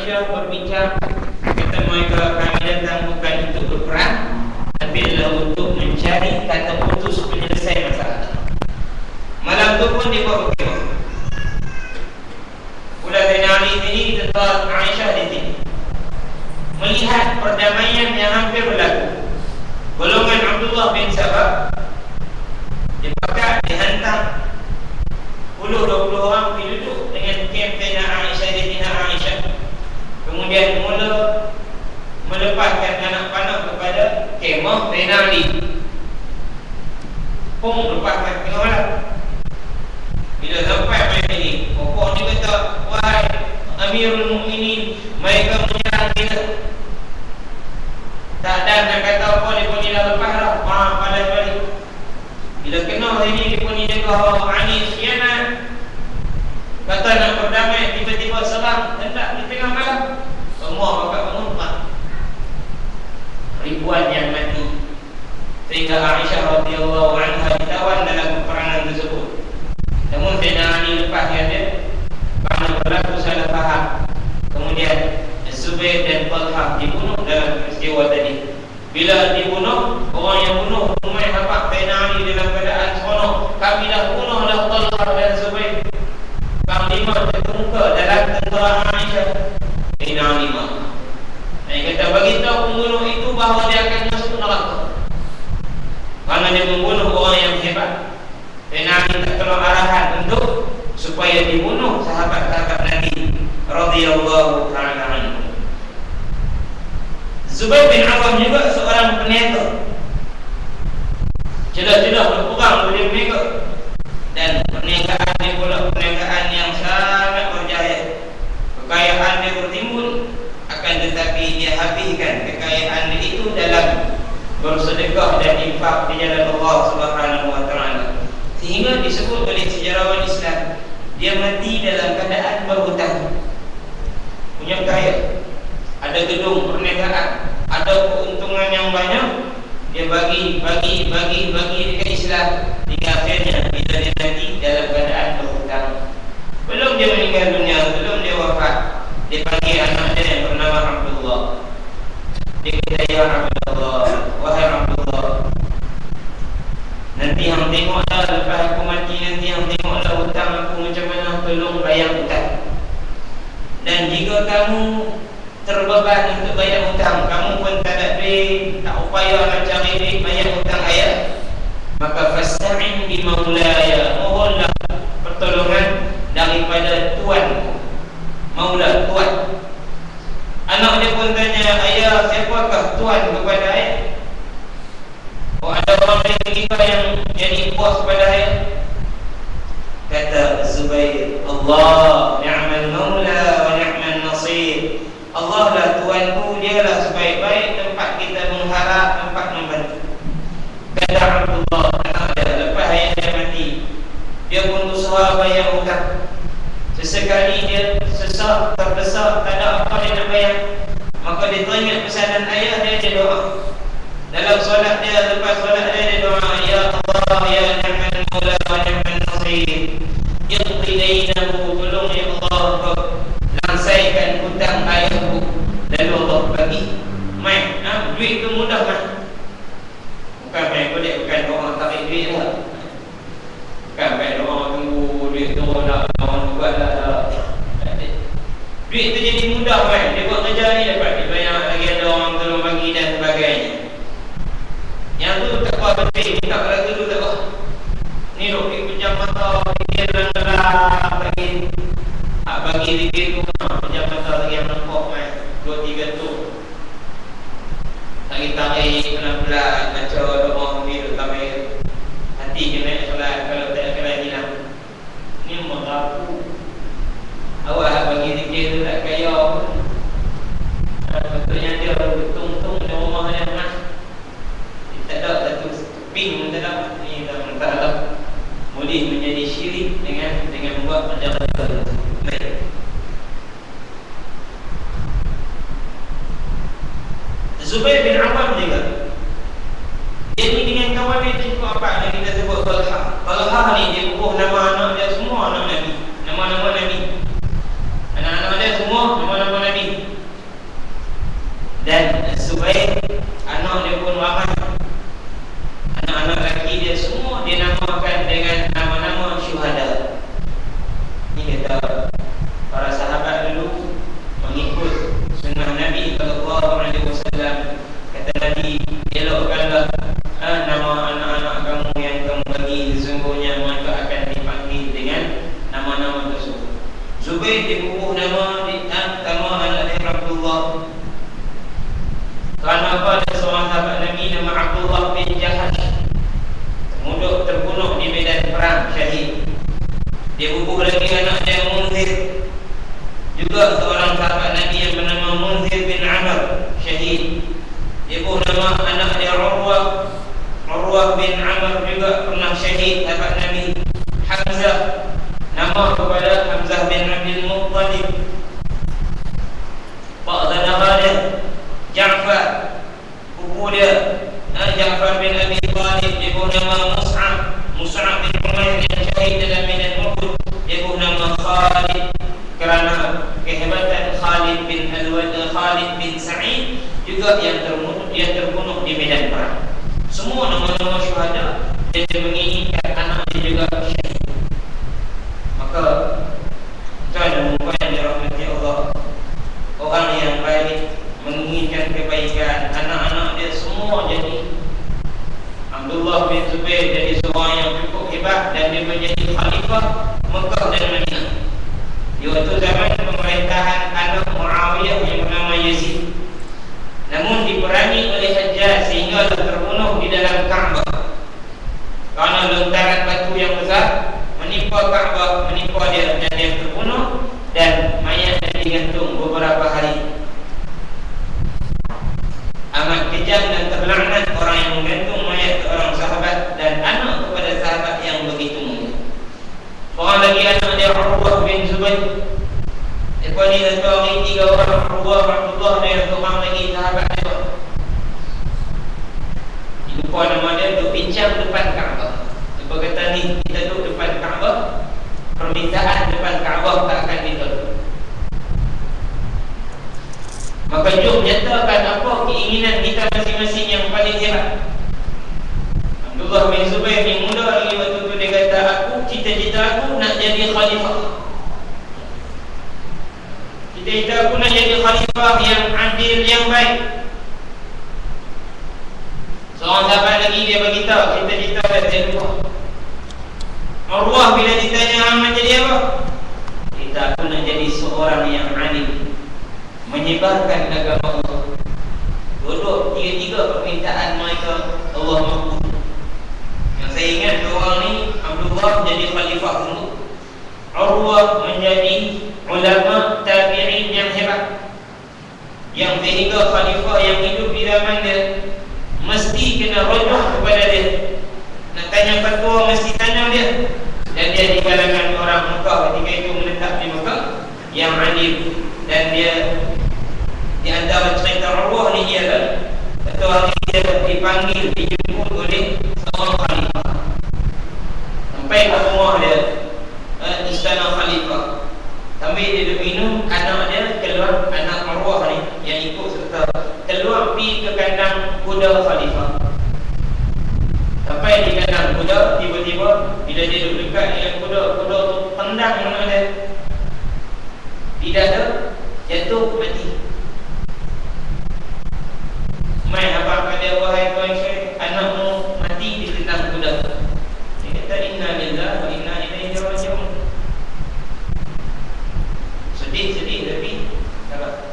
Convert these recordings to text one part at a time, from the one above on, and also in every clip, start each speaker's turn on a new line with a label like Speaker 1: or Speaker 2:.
Speaker 1: Aisyah berbincang, kata mereka kami datang bukan untuk berperang, tapi adalah untuk mencari kata putus penyelesaian masalah. Malam tu pun dia buat berkemah. Pula Zainal Ali ini tentang Aisyah di sini, melihat perdamaian yang hampir berlaku. Golongan Abdullah bin Sabah dipakat, dihantar 10-20 orang pergi duduk dengan kem Zainal Aisyah di sini Aisyah. Kemudian mula melepaskan anak panah kepada kemah Zainal Ali. Pung lepaskan tengah malam. Bila sampai mereka ini, pokok ni kata, wahai Amirul Mukminin, mereka menyerang kita. Tak ada nak kata apa, mereka ni dah lepas dah. Padan balik. Bila kena ini, mereka ni jaga Anis Sianan. Kata nak berdamai, tiba-tiba serang, hendak di tengah malam. Semua bakat mengumpah. Ribuan yang mati. Sehingga Aisyah radhiyallahu anha ditawan dalam peperangan tersebut. Namun Zainal Ali lepaskan dia kerana berlaku salah faham. Kemudian Zubair dan Talha dibunuh dalam peristiwa tadi. Bila dibunuh, orang yang bunuh rumah nampak Zainal Ali dalam keadaan seronok. Kami dah bunuhlah Talha dan Zubair. Panglima terkemuka dalam tentera Aisyah. Zainal Ali marah. Dia kata, beritahu pembunuh itu bahawa dia akan masuk neraka kerana dia membunuh orang yang hebat. Zainal Ali tak tolong arahan untuk supaya dibunuh sahabat-sahabat Nabi radhiyallahu ta'ala anhu. Zubair bin Awam juga seorang peniaga. Jelas-jelas berperang boleh berniaga. Dan perniagaan dia pula perniagaan yang sangat berjaya. Kekayaan dia bertimbul, akan tetapi dia habiskan kekayaan dia itu dalam bersedekah dan infak di jalan Allah Subhanahu wa taala. Sehingga disebut oleh sejarawan Islam, dia mati dalam keadaan berhutang. Punya kaya, ada gedung perniagaan, ada keuntungan yang banyak, dia bagi dekat Islam. Hingga akhirnya bila dia mati dalam keadaan berhutang. Belum dia meninggal dunia, belum dia wafat, dia panggil anak dia yang bernama Abdullah. Dia kata, ya Abdullah, wahai Abdullah, nanti hang tengoklah lepas aku mati, nanti hang tengoklah hutang aku macam mana, tolong bayar hutang. Dan jika kamu terbeban untuk bayar hutang, kamu pun tak ada duit, tak upaya nak cari duit bayar hutang ayah, maka fasta'in bi maulaya, mohonlah pertolongan daripada Tuan, Maula, Tuan. Anak dia pun tanya, ayah, siapakah Tuan kepada ayah? Oh, ada orang lain juga yang jadi bos kepada ayah? Kata Zubair, Allah ni'mal maula wa ni'mal nasir. Allah lah Tuanku, dialah sebaik-baik tempat kita mengharap, tempat membantu. Kata Abdullah, anak dia, lepas ayah dia mati, dia pun usaha bayar hutang. Sesekali dia sesak, terdesak, tak ada apa dia nak bayar, maka dia teringat pesanan ayah dia doa. Dalam solat dia, lepas solat dia doa, ya Allah, ya ni'mal maula wa ni'mal nasir, iqdi dainahu, tolong ya Allah, kau langsaikan hutang ayahku. Lalu Allah bagi mai, duit tu mudah kan? Bukan mai boleh, bukan orang tarik duit lah. Bukan mai orang tunggu duit tu nak orang buat lah. Duit tu jadi mudah kan? Dia buat kerja ni dapat dibayar, lagi ada orang tolong bagi dan sebagainya. Yang tu tak apa betul, minta lagu tu tak apa. Ni duk pergi pejam mata, dia dalam bagi duit tu, pejam mata lagi yang nampak kan, 2-3 tu. Tarik-tarik, pelan-pelan, baca doa ni duk tarik. Hati je naik solat, kalau tak akan hilang. Ni mengaku awak bagi zikir tu tak kaya pun. Betulnya dia betung-tung di rumah dia mas. Tak ada satu ping pun tak ada. Ni tak mentah boleh menjadi syirik dengan buat perjalanan. Baik. Zubair bin Awam juga, dia ni dengan kawan dia tu apa yang kita sebut Talha. Talha ni dia ubah nama anak dia semua anak Nabi, nama-nama Nabi. Anak-anak dia semua nama-nama Nabi. dinamakan dengan nama-nama syuhada. Ini kata para sahabat dulu mengikut sunnah Nabi sallallahu alaihi wasallam. Kata Nabi, elokkanlah nama anak-anak kamu yang kamu bagi, sesungguhnya mereka akan dipanggil dengan nama-nama tersebut. Zubair dibubuh nama anak dia Abdullah. Kerana apa? Ada seorang sahabat Nabi nama Abdullah bin Jahash terbunuh di medan perang, syahid. Dia bubuh lagi anak dia Munzir, juga seorang sahabat Nabi yang bernama Munzir bin Amr, syahid. Dia bubuh nama anak dia Urwah bin Amr, juga pernah syahid, sahabat Nabi. Hamzah, nama kepada Hamzah bin Abdul Muttalib. Ba'dana Khalid, Ja'far, buku dia Ja'far bin Abi Talib. Dia buku nama Mus'ab bin Umair yang syahid dalam medan Uhud. Dia buku nama Khalid kerana kehebatan Khalid bin Sa'id juga yang terbunuh di medan perang. Semua nama-nama syuhada dia menginginkan anak dia juga syahid. Maka tuan dan yang dirahmati Allah, orang yang baik menginginkan kebaikan, anak-anak dia semua jadi. Abdullah bin Zubair jadi seorang yang cukup hebat dan dia menjadi khalifah Mekah dan Madinah. Di waktu zaman pemerintahan anak Muawiyah yang bernama Yazid. Namun diperangi oleh Hajjaj sehingga terbunuh di dalam Kaabah. Kerana lontaran batu yang besar menimpa Kaabah, menimpa dia dan dia terbunuh dan mayatnya digantung beberapa hari. Amat kejam dan terlaknat orang yang menggantung mayat seorang sahabat dan anak kepada sahabat yang begitu mulia. Orang lagi anak dia Urwah bin Zubair. Lepas ni satu hari 3 orang, Urwah, Abdullah dan seorang lagi sahabat dia. Lupa nama dia, duduk bincang depan Kaabah. Lepas kata ni kita duduk depan Kaabah, permintaan depan Kaabah tak akan ditolak. Maka jom nyatakan apa keinginan kita masing-masing yang paling hebat. Abdullah bin Zubair ni muda lagi waktu tu dia kata, cita-cita aku nak jadi khalifah. Cita-cita aku nak jadi khalifah yang adil, yang baik. Seorang sahabat lagi dia beritahu cita-cita dia lupa. Urwah bila ditanya Ahmad jadi apa? Cita aku nak jadi seorang yang adil, menyebarkan agama Allah. Dua-dua, tiga-tiga permintaan mereka Allah makbul. Yang saya ingat dua orang ni, Abdullah jadi khalifah dulu, Urwah menjadi ulama tabi'in yang hebat, yang sehingga khalifah yang hidup di zaman dia mesti kena rujuk kepada dia. Nak tanya fatwa mesti tanya dia. Dan dia di kalangan orang Mekah ketika itu menetap di Mekah yang alim. Dan dia di antara cerita Urwah ni ialah satu hari dia dipanggil, dijemput oleh seorang khalifah. Sampai ke rumah dia, istana khalifah. Sambil dia duduk minum, anak dia keluar, anak Urwah ni yang ikut serta keluar pergi ke kandang kuda khalifah. Sampai di kandang kuda, tiba-tiba bila dia duduk dekat dengan kuda, kuda tu tendang anak dia. Tidak ada, jatuh, mati. Mai apa kata wahai tuan syekh, anakmu mati ditendang kuda. Dia kata inna lillahi wa inna ilaihi raji'un. Sedih tapi sabar.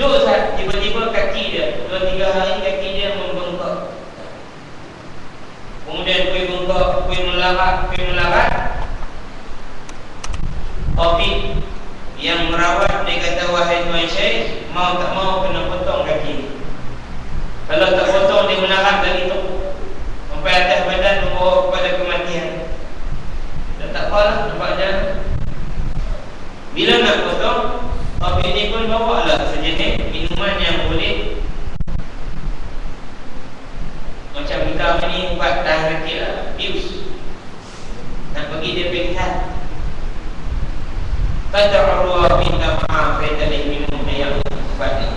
Speaker 1: Duduk saat tiba-tiba kaki dia 2-3 hari kaki dia membengkak. Kemudian kuih bengkak, kuih melarat. Tapi yang merawat dia kata wahai tuan syekh, mau tak mau kena potong kaki ni. Kalau tak potong dia melarat lagi tu sampai atas badan membawa kepada kematian. Dan tak apalah, nampaknya bila nak potong, tapi ini pun bawa lah sejenis minuman yang boleh macam kita ni buat tahan sakit lah, bius. Nak bagi dia pingsan. Kata Urwah minta maaf, saya tak boleh minum yang ubat ni.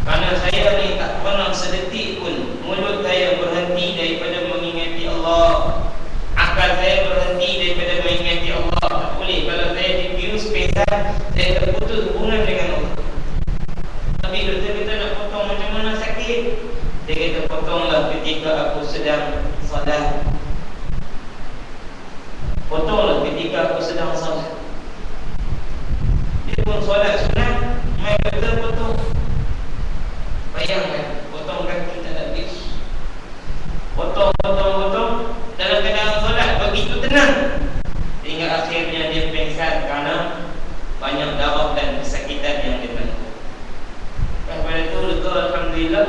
Speaker 1: Kerana saya ni tak pernah sedetik pun mulut saya berhenti daripada mengingati Allah, sedang salat. Potonglah ketika aku sedang salat. Dia pun salat sunat, mai kata potong. Bayangkan, potong kaki tak habis. Potong dalam keadaan solat begitu tenang, hingga akhirnya dia pingsan kerana banyak darah dan kesakitan yang dia tanggung. Pada itu lega, alhamdulillah,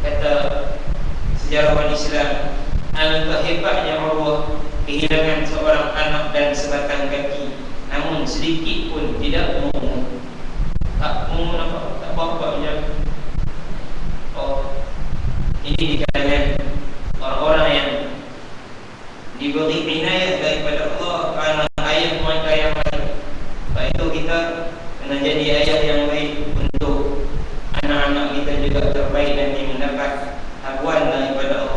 Speaker 1: kata sejarawan Islam, alangkah hebatnya Allah kehilangan seorang anak dan sebatang kaki, namun sedikit pun tidak mengumun. Tak mengumun apa? Tak apa-apa je. Oh, ini di kalangan orang-orang yang diberi inayah daripada Allah kerana ayah mereka yang baik. Sebab itu kita kena jadi ayah yang baik untuk anak-anak kita juga terbaik nanti mendapat habuan daripada Allah.